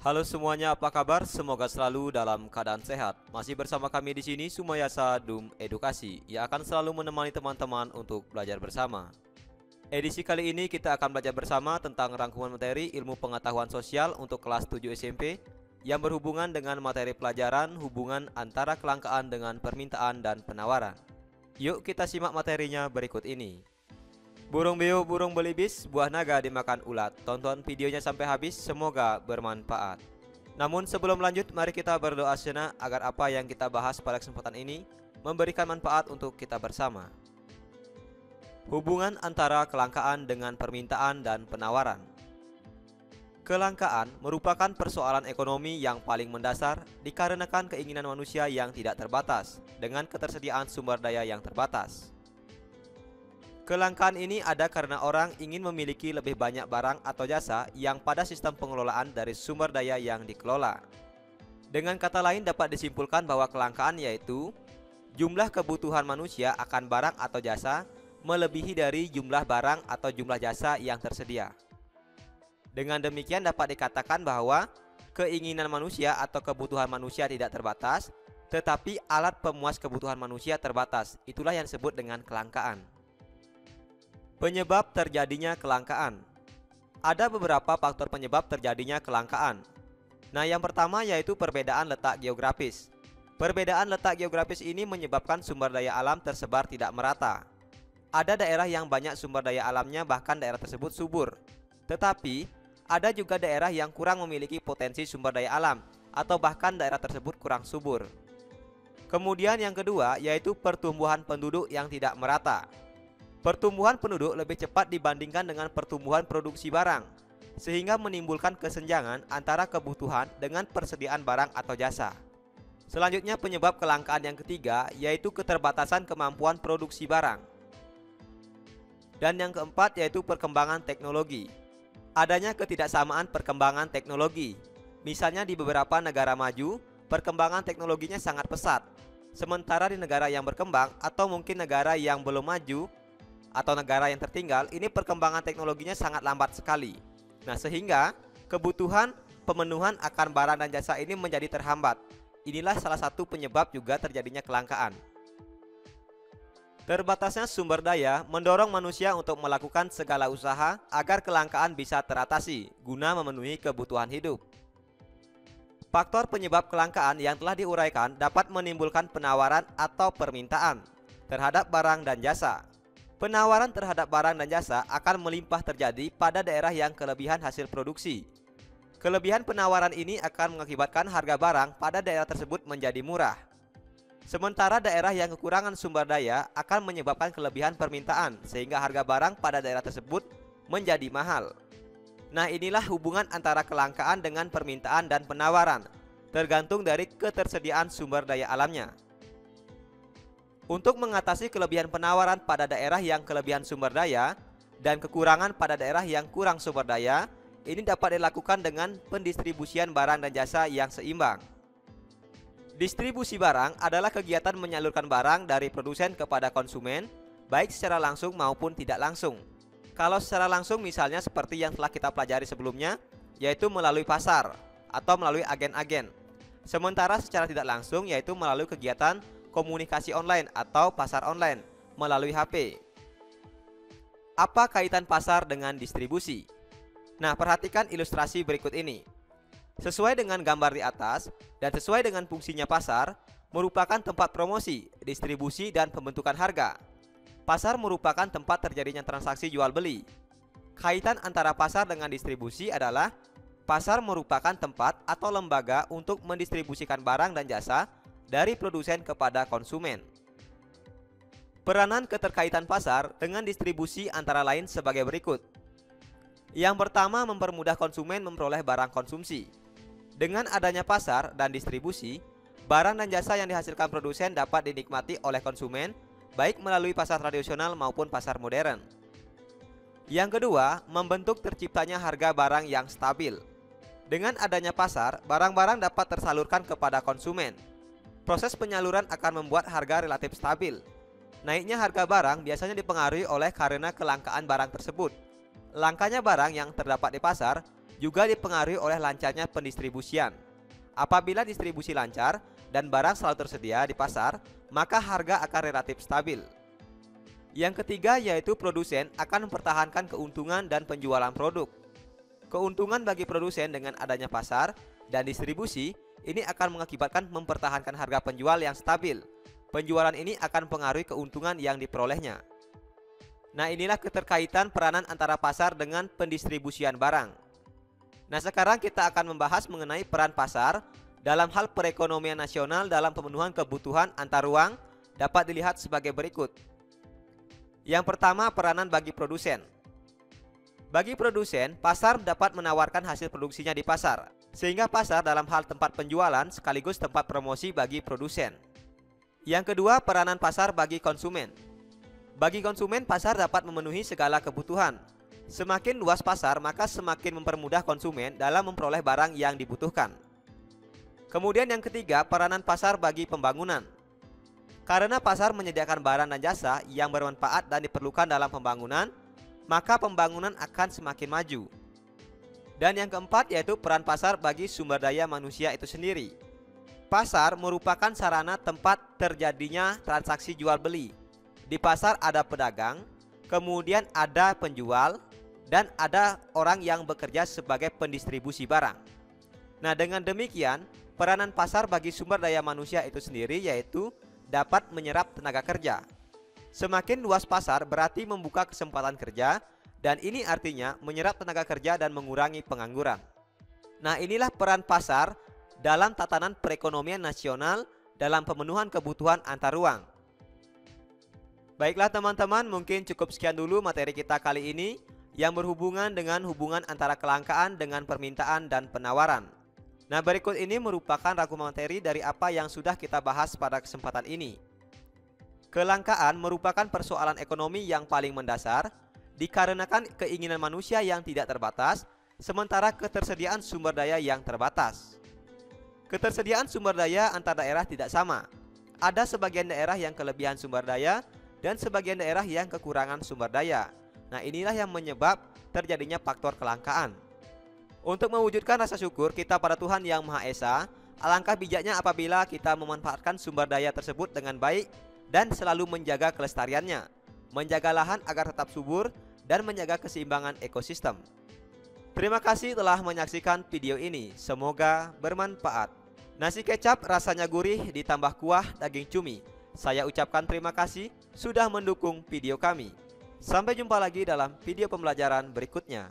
Halo semuanya, apa kabar? Semoga selalu dalam keadaan sehat. Masih bersama kami di sini Sumayasa Dum Edukasi yang akan selalu menemani teman-teman untuk belajar bersama. Edisi kali ini kita akan belajar bersama tentang rangkuman materi ilmu pengetahuan sosial untuk kelas 7 SMP yang berhubungan dengan materi pelajaran hubungan antara kelangkaan dengan permintaan dan penawaran. Yuk kita simak materinya berikut ini. Burung beo, burung belibis, buah naga dimakan ulat. Tonton videonya sampai habis, semoga bermanfaat. Namun sebelum lanjut, mari kita berdoa sejenak agar apa yang kita bahas pada kesempatan ini memberikan manfaat untuk kita bersama. Hubungan antara kelangkaan dengan permintaan dan penawaran. Kelangkaan merupakan persoalan ekonomi yang paling mendasar dikarenakan keinginan manusia yang tidak terbatas dengan ketersediaan sumber daya yang terbatas. Kelangkaan ini ada karena orang ingin memiliki lebih banyak barang atau jasa yang pada sistem pengelolaan dari sumber daya yang dikelola. Dengan kata lain dapat disimpulkan bahwa kelangkaan yaitu jumlah kebutuhan manusia akan barang atau jasa melebihi dari jumlah barang atau jumlah jasa yang tersedia. Dengan demikian dapat dikatakan bahwa keinginan manusia atau kebutuhan manusia tidak terbatas, tetapi alat pemuas kebutuhan manusia terbatas. Itulah yang disebut dengan kelangkaan. Penyebab terjadinya kelangkaan. Ada beberapa faktor penyebab terjadinya kelangkaan. Nah, yang pertama yaitu perbedaan letak geografis. Perbedaan letak geografis ini menyebabkan sumber daya alam tersebar tidak merata. Ada daerah yang banyak sumber daya alamnya, bahkan daerah tersebut subur. Tetapi, ada juga daerah yang kurang memiliki potensi sumber daya alam, atau bahkan daerah tersebut kurang subur. Kemudian yang kedua yaitu pertumbuhan penduduk yang tidak merata. Pertumbuhan penduduk lebih cepat dibandingkan dengan pertumbuhan produksi barang, sehingga menimbulkan kesenjangan antara kebutuhan dengan persediaan barang atau jasa. Selanjutnya penyebab kelangkaan yang ketiga yaitu keterbatasan kemampuan produksi barang. Dan yang keempat yaitu perkembangan teknologi. Adanya ketidaksamaan perkembangan teknologi. Misalnya di beberapa negara maju, perkembangan teknologinya sangat pesat. Sementara di negara yang berkembang atau mungkin negara yang belum maju atau negara yang tertinggal, ini perkembangan teknologinya sangat lambat sekali. Nah, sehingga kebutuhan pemenuhan akan barang dan jasa ini menjadi terhambat. Inilah salah satu penyebab juga terjadinya kelangkaan. Terbatasnya sumber daya mendorong manusia untuk melakukan segala usaha agar kelangkaan bisa teratasi guna memenuhi kebutuhan hidup. Faktor penyebab kelangkaan yang telah diuraikan dapat menimbulkan penawaran atau permintaan terhadap barang dan jasa. Penawaran terhadap barang dan jasa akan melimpah terjadi pada daerah yang kelebihan hasil produksi. Kelebihan penawaran ini akan mengakibatkan harga barang pada daerah tersebut menjadi murah. Sementara daerah yang kekurangan sumber daya akan menyebabkan kelebihan permintaan sehingga harga barang pada daerah tersebut menjadi mahal. Nah, inilah hubungan antara kelangkaan dengan permintaan dan penawaran, tergantung dari ketersediaan sumber daya alamnya. Untuk mengatasi kelebihan penawaran pada daerah yang kelebihan sumber daya dan kekurangan pada daerah yang kurang sumber daya, ini dapat dilakukan dengan pendistribusian barang dan jasa yang seimbang. Distribusi barang adalah kegiatan menyalurkan barang dari produsen kepada konsumen, baik secara langsung maupun tidak langsung. Kalau secara langsung misalnya seperti yang telah kita pelajari sebelumnya, yaitu melalui pasar atau melalui agen-agen. Sementara secara tidak langsung yaitu melalui kegiatan komunikasi online atau pasar online melalui HP. Apa kaitan pasar dengan distribusi? Nah, perhatikan ilustrasi berikut ini. Sesuai dengan gambar di atas dan sesuai dengan fungsinya pasar, merupakan tempat promosi, distribusi, dan pembentukan harga. Pasar merupakan tempat terjadinya transaksi jual beli. Kaitan antara pasar dengan distribusi adalah pasar merupakan tempat atau lembaga untuk mendistribusikan barang dan jasa dari produsen kepada konsumen. Peranan keterkaitan pasar dengan distribusi antara lain sebagai berikut. Yang pertama, mempermudah konsumen memperoleh barang konsumsi. Dengan adanya pasar dan distribusi, barang dan jasa yang dihasilkan produsen dapat dinikmati oleh konsumen, baik melalui pasar tradisional maupun pasar modern. Yang kedua, membentuk terciptanya harga barang yang stabil. Dengan adanya pasar, barang-barang dapat tersalurkan kepada konsumen. Proses penyaluran akan membuat harga relatif stabil. Naiknya harga barang biasanya dipengaruhi oleh karena kelangkaan barang tersebut. Langkanya barang yang terdapat di pasar juga dipengaruhi oleh lancarnya pendistribusian. Apabila distribusi lancar dan barang selalu tersedia di pasar, maka harga akan relatif stabil. Yang ketiga yaitu produsen akan mempertahankan keuntungan dan penjualan produk. Keuntungan bagi produsen dengan adanya pasar dan distribusi ini akan mengakibatkan mempertahankan harga penjual yang stabil. Penjualan ini akan mempengaruhi keuntungan yang diperolehnya. Nah, inilah keterkaitan peranan antara pasar dengan pendistribusian barang. Nah, sekarang kita akan membahas mengenai peran pasar dalam hal perekonomian nasional dalam pemenuhan kebutuhan antar ruang dapat dilihat sebagai berikut. Yang pertama, peranan bagi produsen. Bagi produsen, pasar dapat menawarkan hasil produksinya di pasar, sehingga pasar dalam hal tempat penjualan sekaligus tempat promosi bagi produsen. Yang kedua, peranan pasar bagi konsumen. Bagi konsumen, pasar dapat memenuhi segala kebutuhan. Semakin luas pasar, maka semakin mempermudah konsumen dalam memperoleh barang yang dibutuhkan. Kemudian yang ketiga, peranan pasar bagi pembangunan. Karena pasar menyediakan barang dan jasa yang bermanfaat dan diperlukan dalam pembangunan, maka pembangunan akan semakin maju. Dan yang keempat yaitu peran pasar bagi sumber daya manusia itu sendiri. Pasar merupakan sarana tempat terjadinya transaksi jual beli. Di pasar ada pedagang, kemudian ada penjual, dan ada orang yang bekerja sebagai pendistribusi barang. Nah, dengan demikian, peranan pasar bagi sumber daya manusia itu sendiri yaitu dapat menyerap tenaga kerja. Semakin luas pasar berarti membuka kesempatan kerja, dan ini artinya menyerap tenaga kerja dan mengurangi pengangguran. Nah, inilah peran pasar dalam tatanan perekonomian nasional dalam pemenuhan kebutuhan antar ruang. Baiklah teman-teman, mungkin cukup sekian dulu materi kita kali ini yang berhubungan dengan hubungan antara kelangkaan dengan permintaan dan penawaran. Nah, berikut ini merupakan rangkuman materi dari apa yang sudah kita bahas pada kesempatan ini. Kelangkaan merupakan persoalan ekonomi yang paling mendasar dikarenakan keinginan manusia yang tidak terbatas, sementara ketersediaan sumber daya yang terbatas. Ketersediaan sumber daya antar daerah tidak sama. Ada sebagian daerah yang kelebihan sumber daya dan sebagian daerah yang kekurangan sumber daya. Nah, inilah yang menyebab terjadinya faktor kelangkaan. Untuk mewujudkan rasa syukur kita pada Tuhan Yang Maha Esa, alangkah bijaknya apabila kita memanfaatkan sumber daya tersebut dengan baik dan selalu menjaga kelestariannya, menjaga lahan agar tetap subur, dan menjaga keseimbangan ekosistem. Terima kasih telah menyaksikan video ini, semoga bermanfaat. Nasi kecap rasanya gurih ditambah kuah daging cumi. Saya ucapkan terima kasih sudah mendukung video kami. Sampai jumpa lagi dalam video pembelajaran berikutnya.